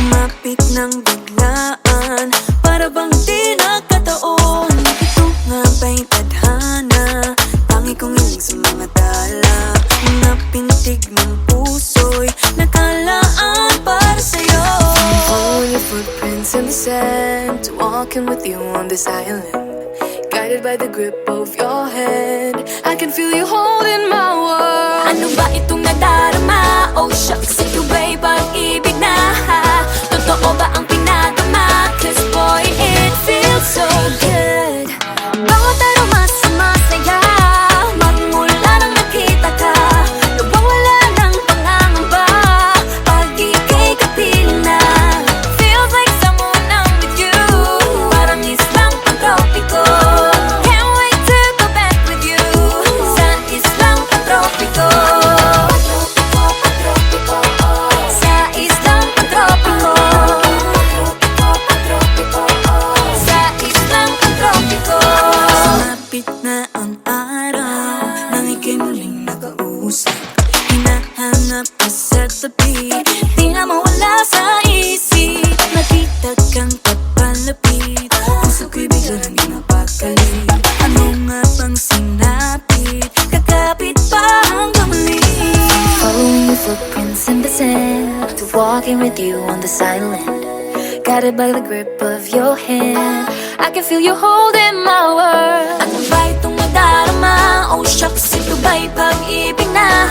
Lumapit ng biglaan, para bang di nakataon. Ito nga ba'y tadhana? Tangi kong hiling sa mga tala. Mga pintig ng puso'y nakalaan para sa'yo. Following your footprints in the sand, walking with you on this island, guided by the grip of your hand. I can feel you holding my world. Ano ba itong nadarama? Oh shucks, ito ba'y pag-ibig na? Totoo ba ang pinagama? Cause boy, it feels so good. Bawat araw mas masaya, magmula nang nakita ka. Nawawala ng pangangamba, pag ika'y kapiling na. Feels like someone I'm with you, parang islang pantropiko. Can't wait to go back with you, sa islang pantropiko. Sa islang pantropiko. Sa islang pantropiko. Sumapit na ang araw, nang ika'y muling nakausap. Hinahanap ka sa tabi, di na mawala sa isip. Nakita kang papalapit, puso ko'y bigla nang di mapakali. Ano nga bang sinapit, kakapit pa hanggang muli. Following your footprints in the sand, to walking with you on this island, guided by the grip of your hand. I can feel you holding my world. Ano ba itong nadarama? Oh shucks, ito ba'y pag-ibig na?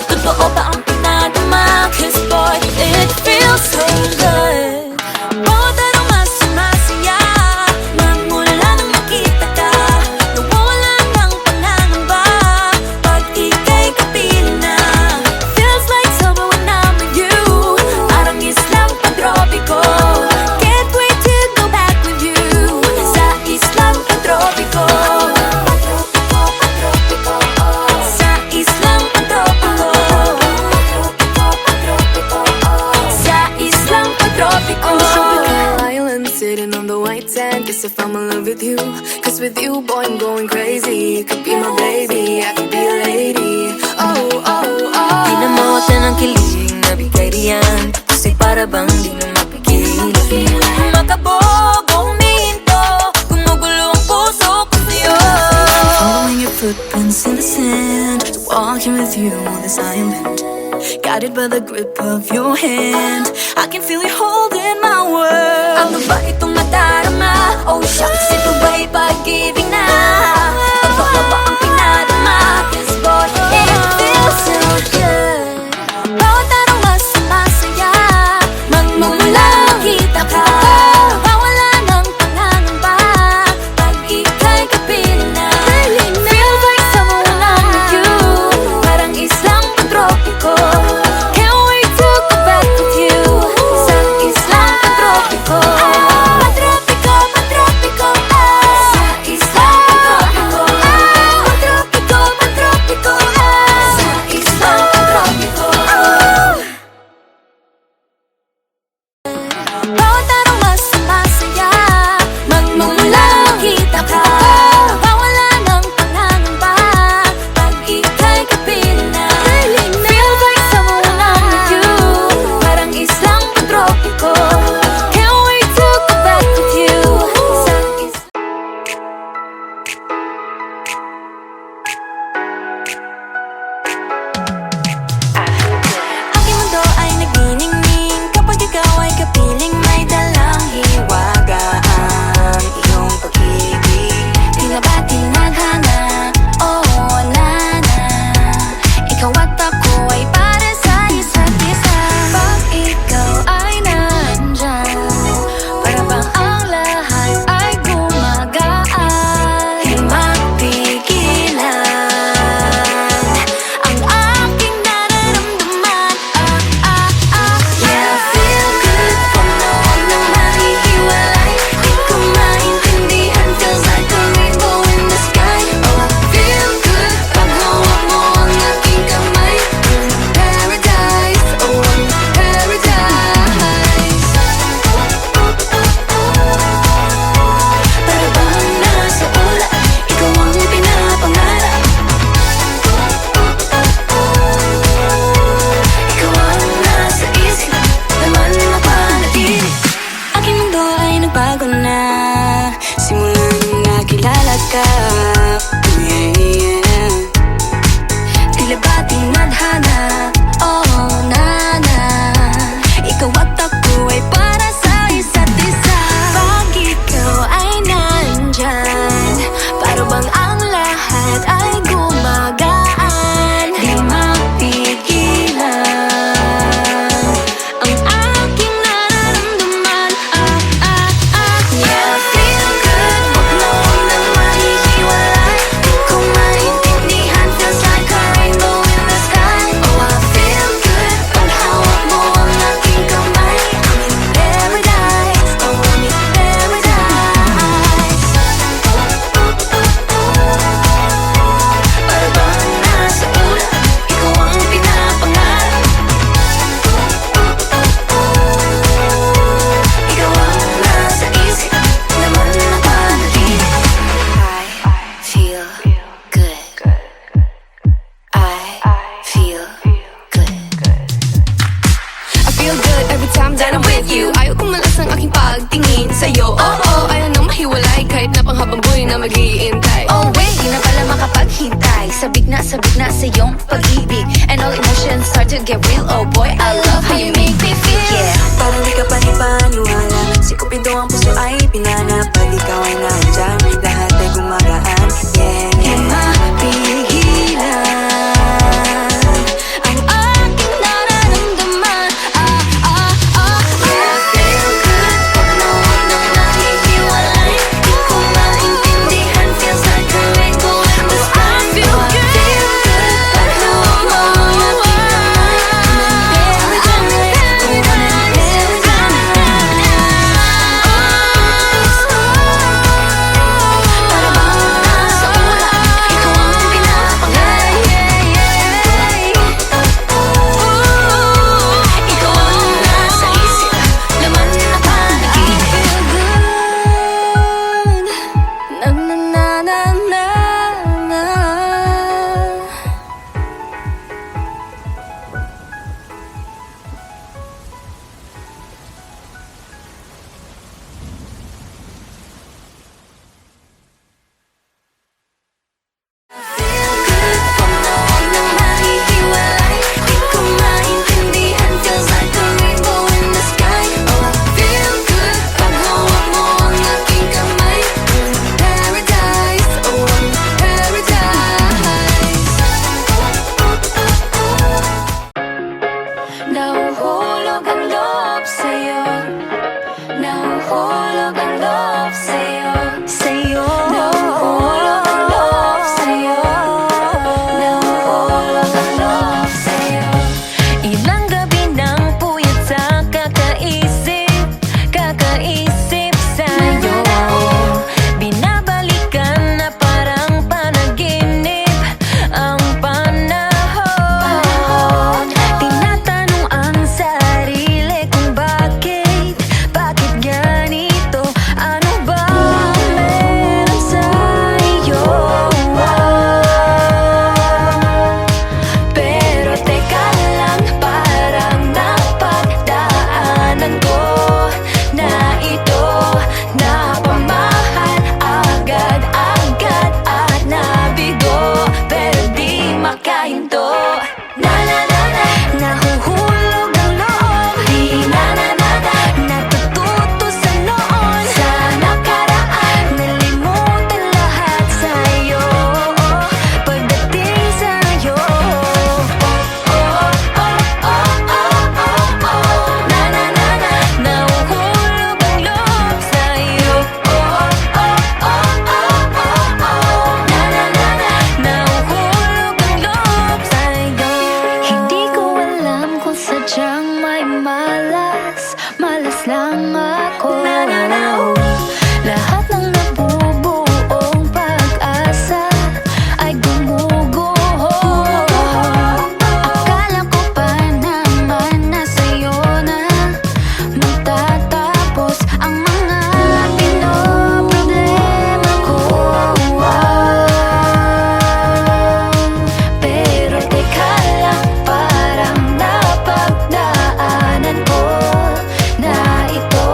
Totoo ba ang pinadama? Cause boy, it feels so good. Bawat araw mas masaya, magmula nang nakita ka. Nawawala ng pangangamba, pag ika'y kapiling na. Feels like summer when I'm with you, parang islang pantropiko. Can't wait to go back with you, sa islang pantropiko. Sa islang pantropiko. Sa islang pantropiko. On the tropical island, sitting on the white sand. Guess if I'm in love with you, cause with you, boy, I'm going crazy. You could be my baby, I could be a lady. Oh, oh, oh. Pinamota ng kilig na bigay riyan, kasi para bang di na mapigilan. Makabog o huminto, gumugulo ang puso ko sa'yo. Following your footprints in the sand, walking with you on this island, guided by the grip of your hand. I can feel you holding my world. Ano ba itong nadarama? Oh shucks, ito ba'y pag-ibig na? Totoo ba ang pinadama? Cause boy, it feels so good. Bawat araw mas masaya, magmumula makita ka. Wawala ng pangangamba, pag ika'y kapiling na. Feels like someone I'm with you, parang islang pantropiko. Can't wait to go back with you, sa islang pantropiko. Pantropiko, pantropiko, sa islang pantropiko. Pantropiko, pantropiko, sa islang pantropiko. Bawat araw mas masaya, magmumula makita ka. Wawala ng pangangamba, pag ika'y kapiling na. Feels like someone I'm with you, parang islang pantropiko. Can't wait to go back with you, sa aking mundo ay nagniningning kapag ikaw ay kapiling. May dalang hiwaga ang iyong pag-ibig. Tila ba tinadhana? Oo, wala na. Ikaw at ako ay para sa isa't isa. Pag ikaw ay then I'm with you. Ayaw kumalas ang aking pagtingin sa'yo. Ayaw nang mahiwalay kahit na panghabang buhay na mag-iintay. Oh wait, di na pala makapaghintay. Sabik na sa iyong pag-ibig, and all emotions start to get real. Oh boy, I love how you make me feel. Yeah. Parang di ka panipaniwala, si Cupido ang puso ay pinanap. Pag ikaw ay nandyan, lahat ay gumagaan. Yeah, yeah. Mapigilan ang aking nararamdaman. Yeah, feel good pag nawag nang nahihiwalay. Di ko maintindihan, feels like a rainbow in the sky. Feel good pag nawag mo ang aking kamay. Para bang nasa ulan, ikaw ang pinapangarap. Ikaw ang nasa isip, laman na panaginip. Na na na na na na. Feel good pag nawag nang nahihiwalay. Di ko maintindihan, feels like a rainbow in the sky. Oh, feel good pag hawak mo ang aking kamay. Paradise, oh, paradise. Nahuhulog ang loob sa'yo. Nahuhulog ang loob sa'yo. Nahuhulog ang loob sa'yo. Nahuhulog ang loob sa'yo. Ilang gabi nang puyat sa kakaisip sa'yo. Binabalikan na parang panaginip ang panahon. Tinatanong ang sarili kung bakit ganito? Ano ba ang meron sa'yo? Pero teka lang, parang napagdaanan ko na ito. Napamahal agad-agad at nabigo, pero di makahinto. Na na na na, nahuhulog ang loob. Di na na na na, natututo sa noon. Sa nakaraan, nalimutan lahat sa'yo. Pagdating sa'yo, na na na na, nahuhulog ang loob sa'yo. Na na na na, nahuhulog ang loob sa'yo. Hindi ko alam kung sadyang may malas lang ako. Lahat ng nabubuong pag-asa ay gumuguho. Akala ko pa naman na sa'yo na magtatapos ang mga pinoproblema ko. Pero teka lang, parang napagdaanan ko na ito.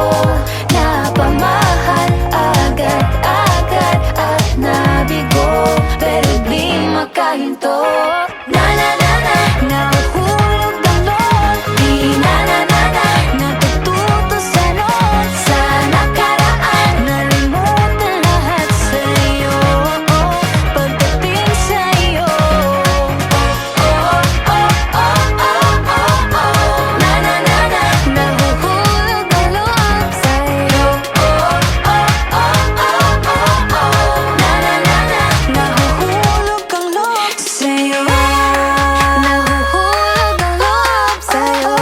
Napamahal agad-agad at nabigo, pero di makahinto. Na na na na, nahuhulog ang loob. Di na na na na, natututo sa noon. Sa nakaraan, nalimutan lahat sa'yo. Pagdating sa'yo, na na na na, nahuhulog ang loob sa'yo. Na na na na, nahuhulog ang loob sa'yo. Nahuhulog ang loob sa'yo.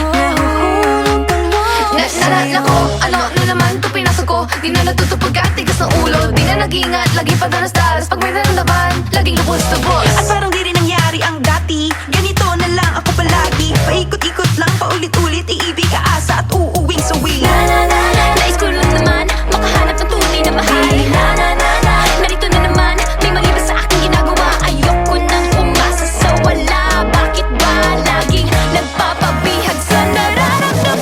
Nahuhulog ang loob Naalala ko, ano na naman ito pinasok ko. Di na natutupag at tigas ng ulo. Di na nag-ingat, lagi pa daras-daras. Pag may naramdaman, laging lubos-tubos. At parang di rin nangyari ang dati. Ganito na lang ako palagi. Paikot-ikot lang, paulit-ulit. Iibig, aasa at uuwing sawi. Na na na na, nais ko lang naman makahanap ng tunay na mahal. Na na na na, narito na naman, may mali ba sa aking ginagawa? Ayoko nang umasa sa wala. Bakit ba laging nagpapabihag sa nararamdaman?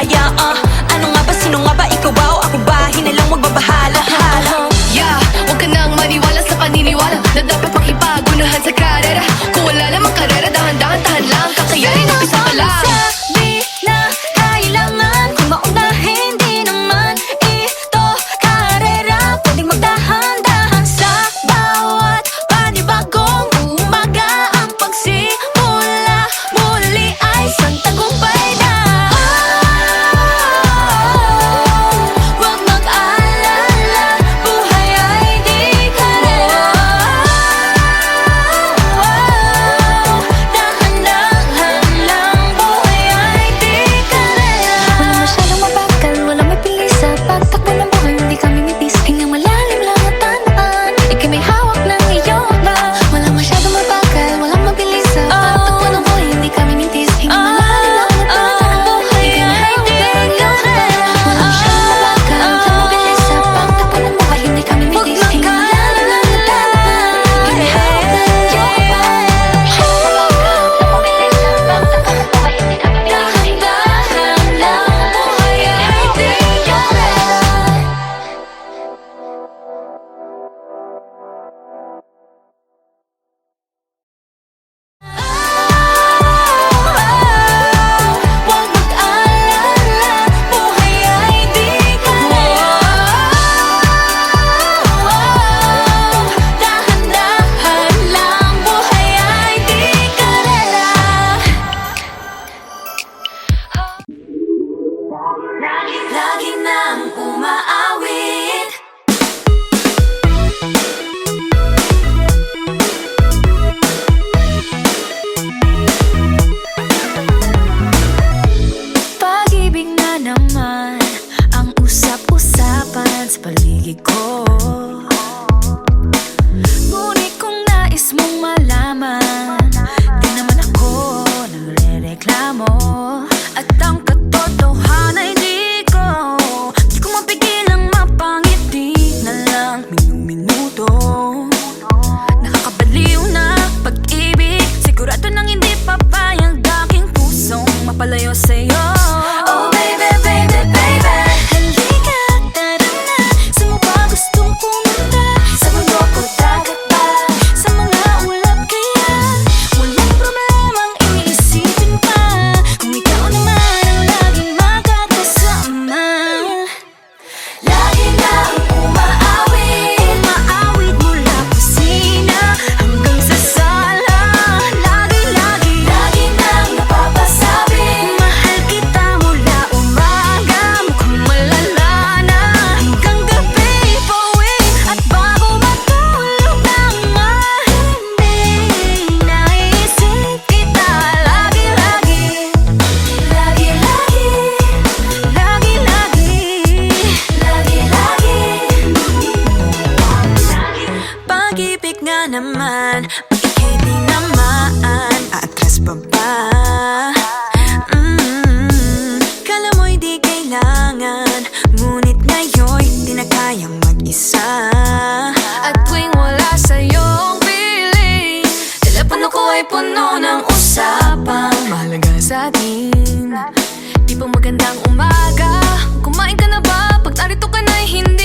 kaya Ano nga ba, sino nga ba, ikaw ba o ako ba? Hinalang magbabahala Yeah, huwag ka nang maniwala sa paniniwala na dapat makipagunahan sa karera. Kung wala namang karera, dahan-dahan, tahan lang, kakayanin umpisa pa lang. Sabi na kailangan kung maunahin, di naman ito karera. Pwedeng magdahan-dahan sa bawat panibagong umaga. Ang pagsimula muli ay isang tagumpay na. Huwag mag-alala, buhay ay di karera. Dahan-dahan lang, buhay ay di karera. Walang masyadong mabagal, walang may pilis sa pagtakbo ng buhay, hindi kami mitis. Hingang malalim lang at tandaan, ika'y may hawak ng iyong ba. Walang masyadong mabagal, walang mabilis sa pagtakbo ng buhay, hindi kami mitis. Hingang malalim lang at tandaan, ika'y may hawak ng iyong ba. Walang masyadong mabagal, walang mabilis sa pagtakbo ng buhay, hindi kami mitis. Hingang malalim lang at tandaan, ika'y may hawak ng iyong ba. Walang mabilis sa pagtakbo ng buhay, hindi kami mitis. Dahan-dahan lang, buhay ay di karera. Huwag mag-alala, buhay ay di karera. Dahan-dahan lang, buhay ay di karera. Lagi nang umaawit. Pag-ibig na naman ang usap-usapan sa paligid ko. Ngunit kung nais mong malaman, di naman ako nagre-reklamo. At ang katotohanan ay di ko mapigilang mapangiti na lang minuto. Nakakabaliw na pag-ibig, sigurado nang hindi papayag aking pusong mapalayo sa'yo. Oh baby, baby, baby, halika, tara na. Saan mo ba gustong pumunta? Sa bundok o dagat ba? Sa mga ulap kaya? Walang problemang iniisipin pa, kung ikaw naman ang laging makakasama. Lagi nang umaawit, umaawit mula kusina hanggang sa sala. Lagi nang napapasabi, mahal kita mula umaga, mukhang malala na hanggang gabi. Pauwi at bago matulog nang mahimbing, naisip kita lagi-lagi. Pag-ibig nga naman, pag ika'y di naman aatras pa ba? Kala mo'y di kailangan, ngunit ngayon'y di na kayang mag-isa. At tuwing wala sa'yong piling, telepono ko ay puno ng usapang mahalaga sa atin. Di ba magandang umaga? Kumain ka na ba? Pag narito ka na'y hindi